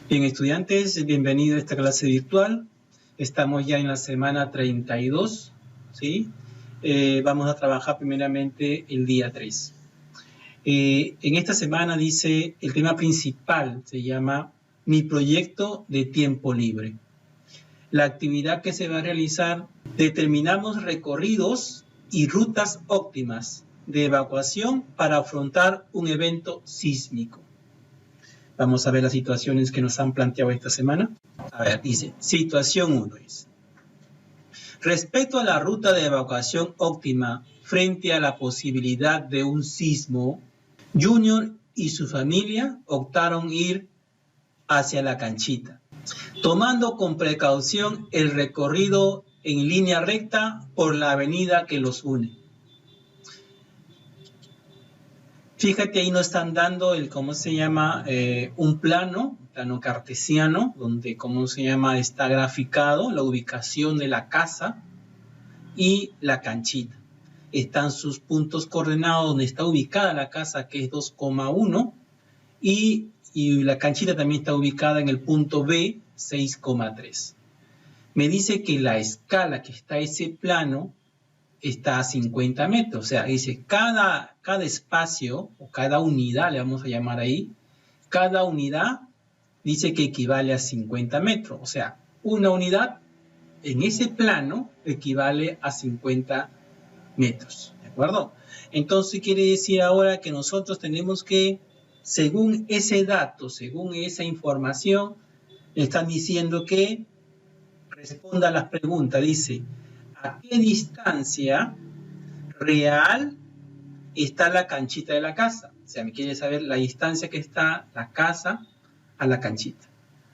Bien, estudiantes, bienvenidos a esta clase virtual. Estamos ya en la semana 32, ¿sí? Vamos a trabajar primeramente el día 3. En esta semana dice, el tema principal se llama Mi proyecto de tiempo libre. La actividad que se va a realizar, determinamos recorridos y rutas óptimas de evacuación para afrontar un evento sísmico. Vamos a ver las situaciones que nos han planteado esta semana. A ver, dice, situación 1 es, respecto a la ruta de evacuación óptima frente a la posibilidad de un sismo, Junior y su familia optaron ir hacia la canchita, tomando con precaución el recorrido en línea recta por la avenida que los une. Fíjate, ahí nos están dando el, ¿cómo se llama? Un plano cartesiano, donde, ¿cómo se llama? Está graficado la ubicación de la casa y la canchita. Están sus puntos coordenados donde está ubicada la casa, que es 2,1, y la canchita también está ubicada en el punto B, 6,3. Me dice que la escala que está ese plano está a 50 metros, o sea, dice cada espacio o cada unidad, le vamos a llamar ahí, cada unidad dice que equivale a 50 metros, o sea, una unidad en ese plano equivale a 50 metros, ¿de acuerdo? Entonces quiere decir ahora que nosotros tenemos que, según ese dato, según esa información, están diciendo que responda a las preguntas, dice, ¿a qué distancia real está la canchita de la casa? O sea, me quiere saber la distancia que está la casa a la canchita.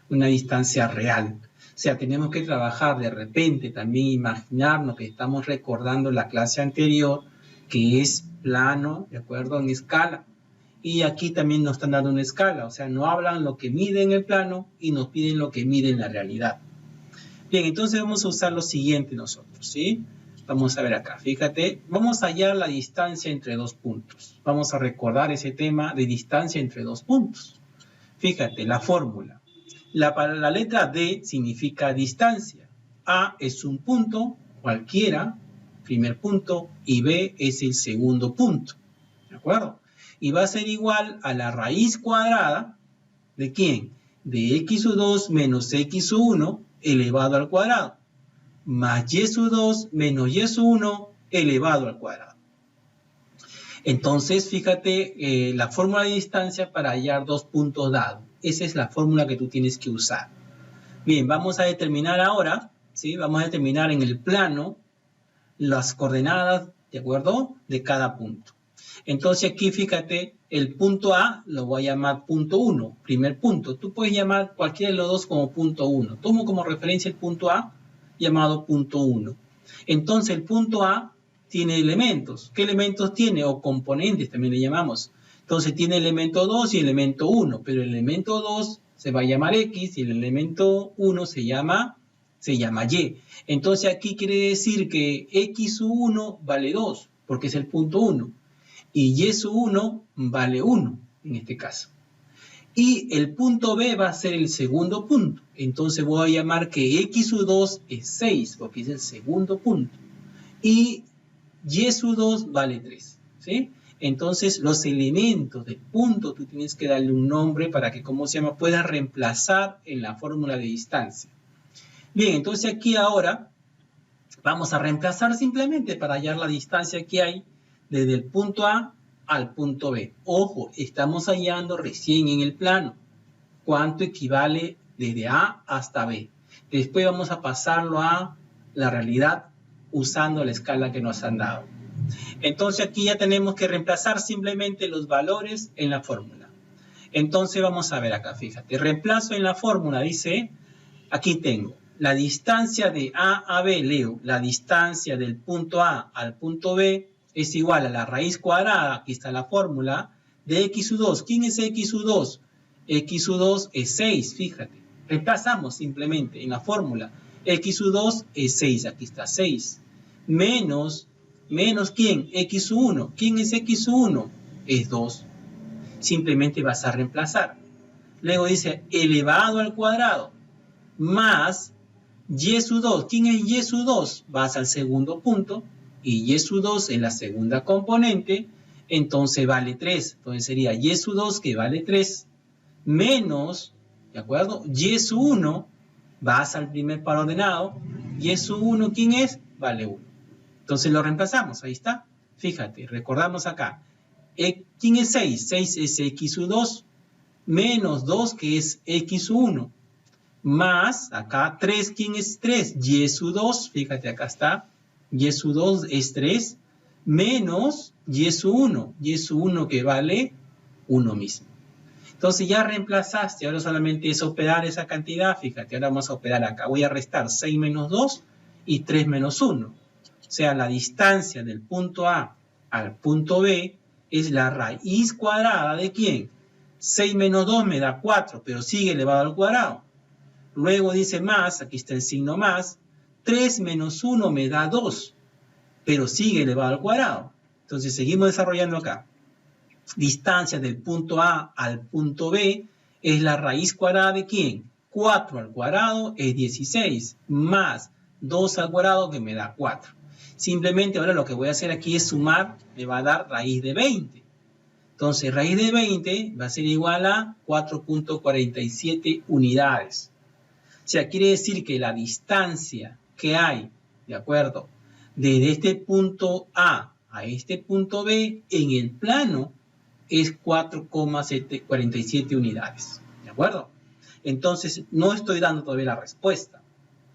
Una distancia real. O sea, tenemos que trabajar de repente, también imaginarnos que estamos recordando la clase anterior, que es plano, ¿de acuerdo? En escala. Y aquí también nos están dando una escala. O sea, no hablan lo que mide en el plano y nos piden lo que mide en la realidad. Bien, entonces vamos a usar lo siguiente nosotros, ¿sí? Vamos a ver acá, fíjate, vamos a hallar la distancia entre dos puntos. Vamos a recordar ese tema de distancia entre dos puntos. Fíjate, la fórmula. Para la letra D significa distancia. A es un punto, cualquiera, primer punto, y B es el segundo punto. ¿De acuerdo? Y va a ser igual a la raíz cuadrada, ¿de quién? De x sub 2 menos x sub 1 elevado al cuadrado, más y sub 2 menos y sub 1 elevado al cuadrado. Entonces, fíjate, la fórmula de distancia para hallar dos puntos dados. Esa es la fórmula que tú tienes que usar. Bien, vamos a determinar ahora, ¿sí? Vamos a determinar en el plano las coordenadas, ¿de acuerdo? De cada punto. Entonces aquí, fíjate, el punto A lo voy a llamar punto 1, primer punto. Tú puedes llamar cualquiera de los dos como punto 1. Tomo como referencia el punto A llamado punto 1. Entonces el punto A tiene elementos. ¿Qué elementos tiene? O componentes también le llamamos. Entonces tiene elemento 2 y elemento 1, pero el elemento 2 se va a llamar X y el elemento 1 se llama Y. Entonces aquí quiere decir que X sub 1 vale 2, porque es el punto 1. Y Y sub 1 vale 1, en este caso. Y el punto B va a ser el segundo punto. Entonces voy a llamar que X sub 2 es 6, porque es el segundo punto. Y Y sub 2 vale 3, ¿sí? Entonces los elementos del punto tú tienes que darle un nombre para que, ¿cómo se llama?, puedas reemplazar en la fórmula de distancia. Bien, entonces aquí ahora vamos a reemplazar simplemente para hallar la distancia que hay desde el punto A al punto B. Ojo, estamos hallando recién en el plano cuánto equivale desde A hasta B. Después vamos a pasarlo a la realidad usando la escala que nos han dado. Entonces aquí ya tenemos que reemplazar simplemente los valores en la fórmula. Entonces vamos a ver acá, fíjate, reemplazo en la fórmula, dice, aquí tengo la distancia de A a B, leo, la distancia del punto A al punto B es igual a la raíz cuadrada, aquí está la fórmula, de X sub 2. ¿Quién es X sub 2? X sub 2 es 6, fíjate. Reemplazamos simplemente en la fórmula. X sub 2 es 6, aquí está 6. Menos ¿quién? X sub 1. ¿Quién es X sub 1? Es 2. Simplemente vas a reemplazar. Luego dice elevado al cuadrado más y sub 2. ¿Quién es y sub 2? Vas al segundo punto y y sub 2 en la segunda componente, entonces vale 3. Entonces sería y sub 2 que vale 3 menos, ¿de acuerdo? Y sub 1, vas al primer par ordenado, y sub 1, ¿quién es? Vale 1. Entonces lo reemplazamos, ahí está. Fíjate, recordamos acá. ¿Quién es 6? 6 es x sub 2 menos 2 que es x sub 1 más acá 3, ¿quién es 3? Y sub 2, fíjate acá está. Y sub 2 es 3 menos y sub 1. Y sub 1 que vale 1 mismo. Entonces ya reemplazaste, ahora solamente es operar esa cantidad, fíjate, ahora vamos a operar acá. Voy a restar 6 menos 2 y 3 menos 1. O sea, la distancia del punto A al punto B es la raíz cuadrada de ¿quién? 6 menos 2 me da 4, pero sigue elevado al cuadrado. Luego dice más, aquí está el signo más, 3 menos 1 me da 2, pero sigue elevado al cuadrado. Entonces seguimos desarrollando acá. Distancia del punto A al punto B es la raíz cuadrada de ¿quién? 4 al cuadrado es 16, más 2 al cuadrado que me da 4. Simplemente ahora lo que voy a hacer aquí es sumar, me va a dar raíz de 20. Entonces raíz de 20 va a ser igual a 4.47 unidades. O sea, quiere decir que la distancia que hay, ¿de acuerdo? Desde este punto A a este punto B en el plano es 4,47 unidades, ¿de acuerdo? Entonces, no estoy dando todavía la respuesta.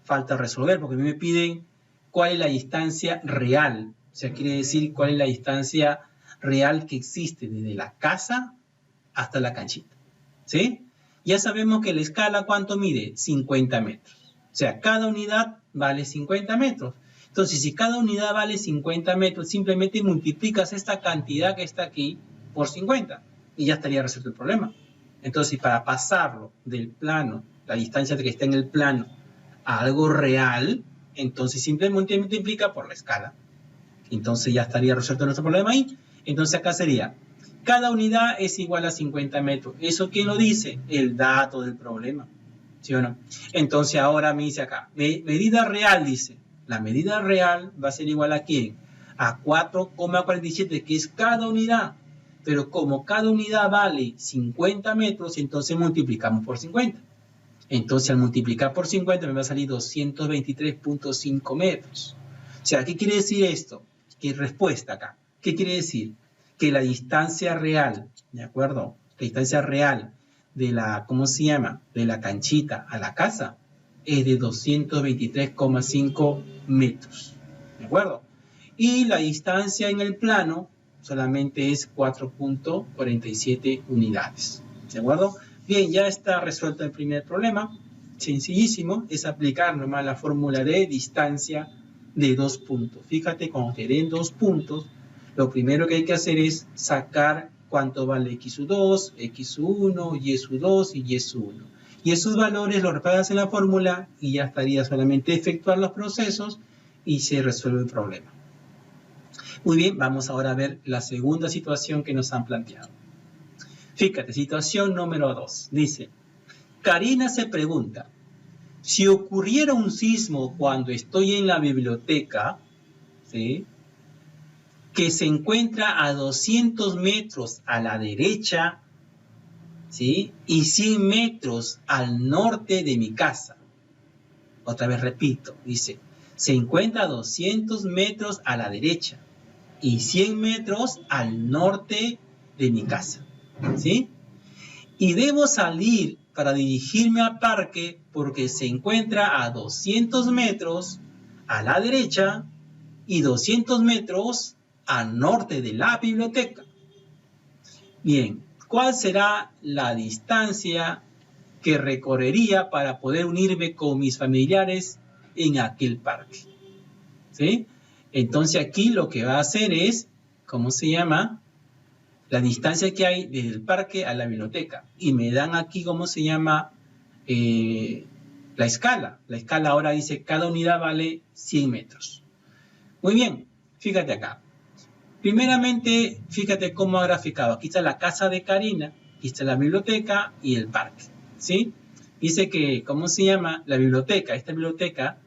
Falta resolver porque a mí me piden cuál es la distancia real. O sea, quiere decir cuál es la distancia real que existe desde la casa hasta la canchita, ¿sí? Ya sabemos que la escala, ¿cuánto mide? 50 metros. O sea, cada unidad vale 50 metros. Entonces, si cada unidad vale 50 metros, simplemente multiplicas esta cantidad que está aquí por 50 y ya estaría resuelto el problema. Entonces, para pasarlo del plano, la distancia que está en el plano, a algo real, entonces simplemente multiplica por la escala. Entonces ya estaría resuelto nuestro problema ahí. Entonces acá sería, cada unidad es igual a 50 metros. ¿Eso quién lo dice? El dato del problema. ¿Sí o no? Entonces ahora me dice acá, medida real, dice. La medida real va a ser igual a ¿quién? A 4,47, que es cada unidad. Pero como cada unidad vale 50 metros, entonces multiplicamos por 50. Entonces al multiplicar por 50 me va a salir 223.5 metros. O sea, ¿qué quiere decir esto? ¿Qué respuesta acá? ¿Qué quiere decir? Que la distancia real, ¿de acuerdo? La distancia real de la, ¿cómo se llama? De la canchita a la casa es de 223,5 metros, ¿de acuerdo? Y la distancia en el plano solamente es 4.47 unidades, ¿de acuerdo? Bien, ya está resuelto el primer problema, sencillísimo, es aplicar nomás la fórmula de distancia de 2 puntos. Fíjate, cuando te den 2 puntos, lo primero que hay que hacer es sacar cuánto vale x sub 2, x sub 1, y sub 2 y y sub 1. Y esos valores los reparas en la fórmula y ya estaría solamente efectuar los procesos y se resuelve el problema. Muy bien, vamos ahora a ver la segunda situación que nos han planteado. Fíjate, situación número 2. Dice, Karina se pregunta, si ocurriera un sismo cuando estoy en la biblioteca, ¿sí?, que se encuentra a 200 metros a la derecha, ¿sí?, y 100 metros al norte de mi casa. Otra vez repito, dice, se encuentra a 200 metros a la derecha y 100 metros al norte de mi casa, ¿sí? Y debo salir para dirigirme al parque porque se encuentra a 200 metros a la derecha y 200 metros al norte de la biblioteca. Bien, ¿cuál será la distancia que recorrería para poder unirme con mis familiares en aquel parque? ¿Sí? Entonces aquí lo que va a hacer es, ¿cómo se llama?, la distancia que hay desde el parque a la biblioteca. Y me dan aquí, ¿cómo se llama?, la escala. La escala ahora dice, cada unidad vale 100 metros. Muy bien, fíjate acá. Primeramente, fíjate cómo ha graficado. Aquí está la casa de Karina. Aquí está la biblioteca y el parque, ¿sí? Dice que, ¿cómo se llama? La biblioteca, esta biblioteca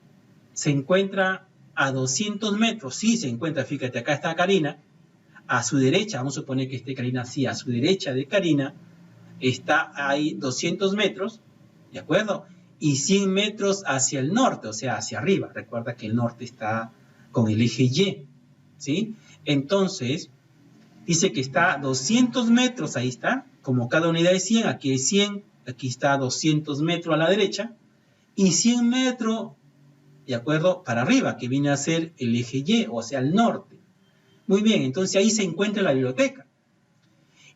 se encuentra a 200 metros. Sí, se encuentra, fíjate, acá está Karina. A su derecha, vamos a suponer que esté Karina así, a su derecha de Karina está ahí 200 metros, ¿de acuerdo? Y 100 metros hacia el norte, o sea, hacia arriba. Recuerda que el norte está con el eje Y, ¿sí? Entonces, dice que está a 200 metros, ahí está, como cada unidad es 100, aquí es 100, aquí está 200 metros a la derecha, y 100 metros, ¿de acuerdo? Para arriba, que viene a ser el eje Y, o sea, el norte. Muy bien, entonces ahí se encuentra la biblioteca.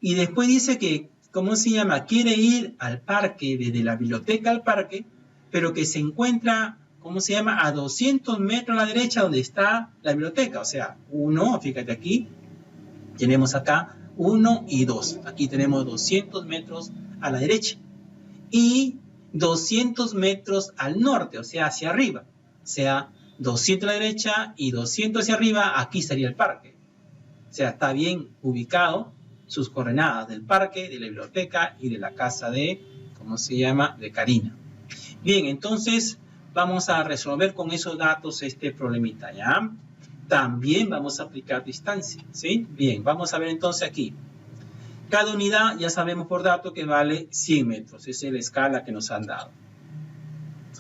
Y después dice que, ¿cómo se llama? Quiere ir al parque, desde la biblioteca al parque, pero que se encuentra, ¿cómo se llama? A 200 metros a la derecha donde está la biblioteca. O sea, fíjate aquí, tenemos acá 1 y 2. Aquí tenemos 200 metros a la derecha. Y 200 metros al norte, o sea, hacia arriba. O sea, 200 a la derecha y 200 hacia arriba, aquí sería el parque. O sea, está bien ubicado sus coordenadas del parque, de la biblioteca y de la casa de, ¿cómo se llama?, de Karina. Bien, entonces vamos a resolver con esos datos este problemita, ¿ya? También vamos a aplicar distancia, ¿sí? Bien, vamos a ver entonces aquí. Cada unidad ya sabemos por dato que vale 100 metros. Esa es la escala que nos han dado.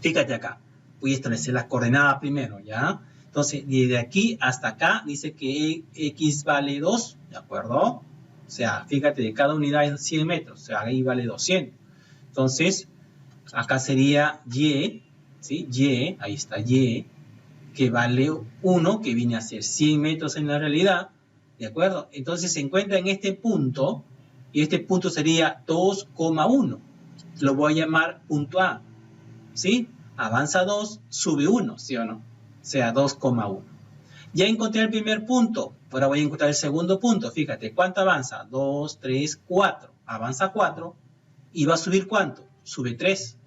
Fíjate acá. Voy a establecer las coordenadas primero, ¿ya? Entonces, desde aquí hasta acá dice que X vale 2, ¿de acuerdo? O sea, fíjate, de cada unidad es 100 metros, o sea, ahí vale 200. Entonces, acá sería Y, ¿sí? Y, ahí está Y, que vale 1, que viene a ser 100 metros en la realidad, ¿de acuerdo? Entonces, se encuentra en este punto, y este punto sería 2,1. Lo voy a llamar punto A, ¿sí? Avanza 2, sube 1, ¿sí o no? O sea, 2,1. Ya encontré el primer punto. Ahora voy a encontrar el segundo punto. Fíjate, ¿cuánto avanza? 2, 3, 4. Avanza 4. ¿Y va a subir cuánto? Sube 3.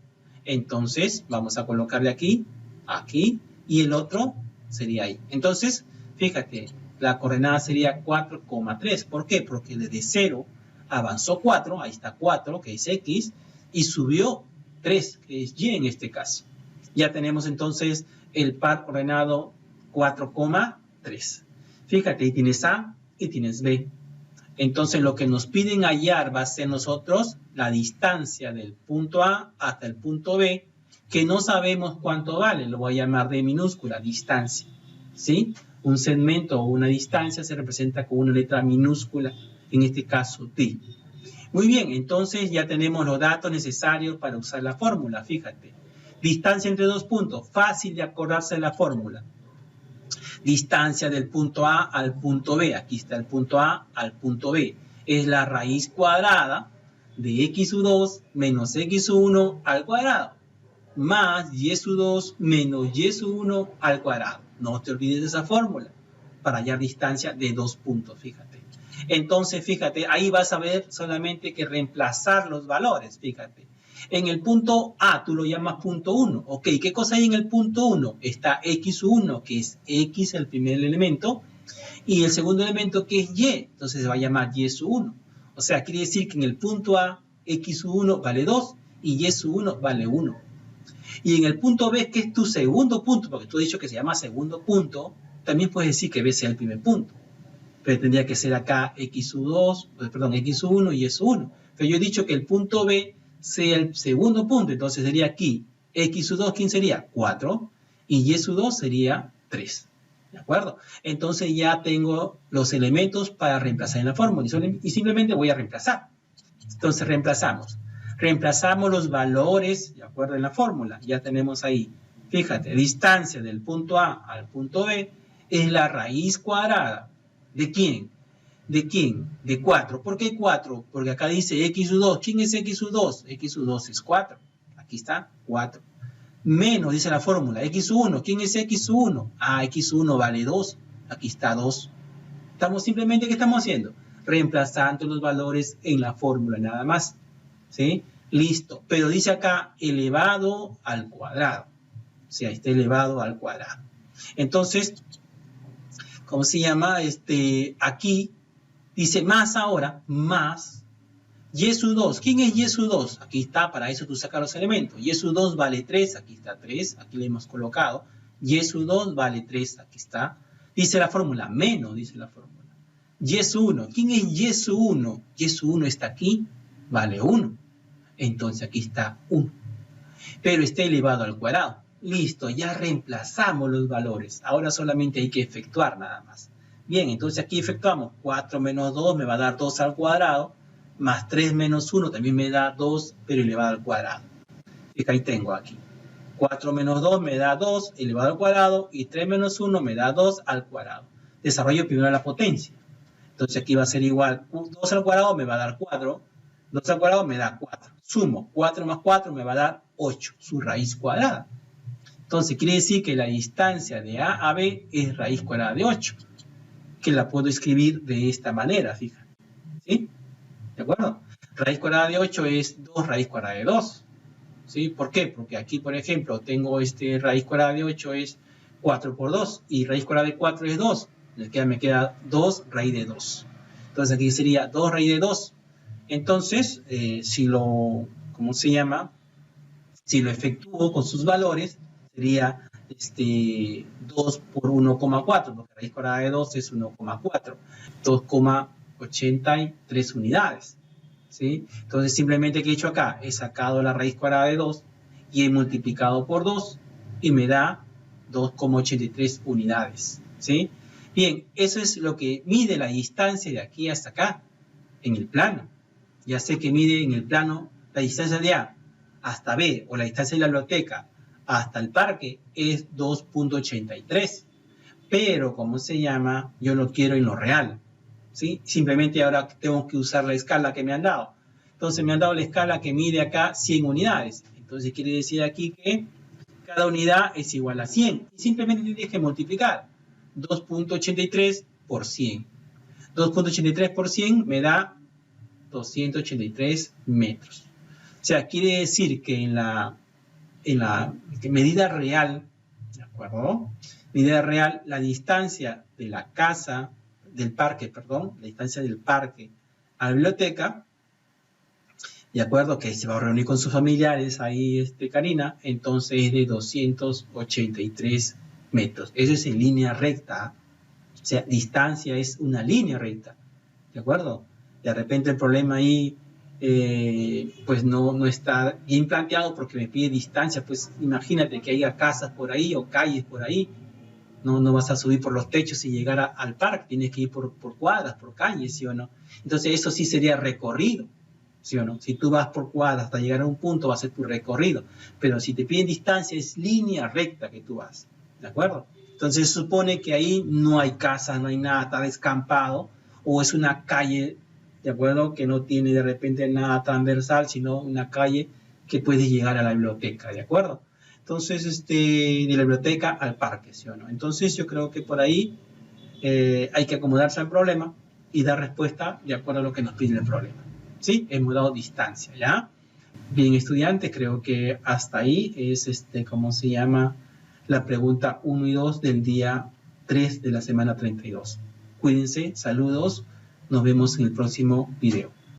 Entonces, vamos a colocarle aquí, aquí, y el otro sería ahí. Entonces, fíjate, la coordenada sería 4,3. ¿Por qué? Porque desde 0 avanzó 4, ahí está 4, que es X, y subió 3, que es Y en este caso. Ya tenemos entonces el par ordenado 4,3. Fíjate, ahí tienes A y tienes B. Entonces lo que nos piden hallar va a ser nosotros la distancia del punto A hasta el punto B, que no sabemos cuánto vale, lo voy a llamar D minúscula, distancia, ¿sí? Un segmento o una distancia se representa con una letra minúscula, en este caso D. Muy bien, entonces ya tenemos los datos necesarios para usar la fórmula, fíjate. Distancia entre dos puntos, fácil de acordarse de la fórmula. Distancia del punto A al punto B, aquí está el punto A al punto B, es la raíz cuadrada de x2 menos x1 al cuadrado, más y2 menos y1 al cuadrado. No te olvides de esa fórmula para hallar distancia de dos puntos, fíjate. Entonces, fíjate, ahí vas a ver solamente que reemplazar los valores, fíjate. En el punto A tú lo llamas punto 1. Ok, ¿qué cosa hay en el punto 1? Está x1, que es x el primer elemento, y el segundo elemento que es y, entonces se va a llamar y1. O sea, quiere decir que en el punto A, x1 vale 2 y y1 vale 1. Y en el punto B, que es tu segundo punto, porque tú has dicho que se llama segundo punto, también puedes decir que B sea el primer punto. Pero tendría que ser acá x1 y y1. Pero yo he dicho que el punto B sea el segundo punto, entonces sería aquí x2, ¿quién sería? 4, y y2 sería 3, ¿de acuerdo? Entonces ya tengo los elementos para reemplazar en la fórmula, y simplemente voy a reemplazar. Entonces reemplazamos los valores, ¿de acuerdo? En la fórmula, ya tenemos ahí, fíjate, distancia del punto A al punto B es la raíz cuadrada, ¿de quién? ¿De quién? De 4. ¿Por qué 4? Porque acá dice x2. ¿Quién es x2? x2 es 4. Aquí está, 4. Menos, dice la fórmula, x1. ¿Quién es x1? Ah, x1 vale 2. Aquí está 2. Simplemente, ¿qué estamos haciendo? Reemplazando los valores en la fórmula, nada más. ¿Sí? Listo. Pero dice acá, elevado al cuadrado. O sea, está elevado al cuadrado. Entonces, ¿cómo se llama? Aquí dice más ahora, más Y sub 2, ¿quién es Y sub 2? Aquí está, para eso tú sacas los elementos. Y sub 2 vale 3, aquí está 3, aquí le hemos colocado. Y sub 2 vale 3, aquí está. Dice la fórmula, menos, dice la fórmula. Y sub 1, ¿quién es Y sub 1? Y sub 1 está aquí, vale 1. Entonces aquí está 1. Pero está elevado al cuadrado. Listo, ya reemplazamos los valores. Ahora solamente hay que efectuar nada más. Bien, entonces aquí efectuamos. 4 menos 2 me va a dar 2 al cuadrado. Más 3 menos 1 también me da 2, pero elevado al cuadrado. Fíjate, ahí tengo aquí. 4 menos 2 me da 2 elevado al cuadrado. Y 3 menos 1 me da 2 al cuadrado. Desarrollo primero la potencia. Entonces aquí va a ser igual. 2 al cuadrado me va a dar 4. 2 al cuadrado me da 4. Sumo. 4 más 4 me va a dar 8. Su raíz cuadrada. Entonces quiere decir que la distancia de A a B es raíz cuadrada de 8. Que la puedo escribir de esta manera, fíjate. ¿Sí? ¿De acuerdo? Raíz cuadrada de 8 es 2 raíz cuadrada de 2. ¿Sí? ¿Por qué? Porque aquí, por ejemplo, tengo raíz cuadrada de 8 es 4 por 2 y raíz cuadrada de 4 es 2. Me queda 2 raíz de 2. Entonces aquí sería 2 raíz de 2. Entonces, si lo efectúo con sus valores, sería 2 por 1,4, porque raíz cuadrada de 2 es 1,4, 2,83 unidades. ¿Sí? Entonces, simplemente que he hecho acá, he sacado la raíz cuadrada de 2 y he multiplicado por 2 y me da 2,83 unidades. ¿Sí? Bien, eso es lo que mide la distancia de aquí hasta acá, en el plano. Ya sé que mide en el plano la distancia de A hasta B, o la distancia de la biblioteca hasta el parque, es 2,83. Pero, yo lo quiero en lo real. ¿Sí? Simplemente ahora tengo que usar la escala que me han dado. Entonces me han dado la escala que mide acá 100 unidades. Entonces quiere decir aquí que cada unidad es igual a 100. Y simplemente tienes que multiplicar 2,83 por 100. 2,83 por 100 me da 283 metros. O sea, quiere decir que en la medida real, ¿de acuerdo? Medida real, la distancia de la casa, la distancia del parque a la biblioteca, de acuerdo, que se va a reunir con sus familiares ahí, Karina, entonces es de 283 metros. Eso es en línea recta. O sea, distancia es una línea recta, ¿de acuerdo? De repente el problema ahí, pues no está bien planteado porque me pide distancia. Pues imagínate que haya casas por ahí o calles por ahí. No vas a subir por los techos y llegar al parque, tienes que ir por cuadras, por calles, ¿sí o no? Entonces eso sí sería recorrido, ¿sí o no? Si tú vas por cuadras hasta llegar a un punto, va a ser tu recorrido. Pero si te piden distancia, es línea recta que tú vas, ¿de acuerdo? Entonces se supone que ahí no hay casa, no hay nada, está descampado, o es una calle, ¿de acuerdo? Que no tiene de repente nada transversal, sino una calle que puedes llegar a la biblioteca, ¿de acuerdo? Entonces, de la biblioteca al parque, ¿sí o no? Entonces yo creo que por ahí hay que acomodarse al problema y dar respuesta de acuerdo a lo que nos pide el problema. ¿Sí? Hemos dado distancia, ¿ya? Bien, estudiantes, creo que hasta ahí es, la pregunta 1 y 2 del día 3 de la semana 32. Cuídense, saludos, nos vemos en el próximo video.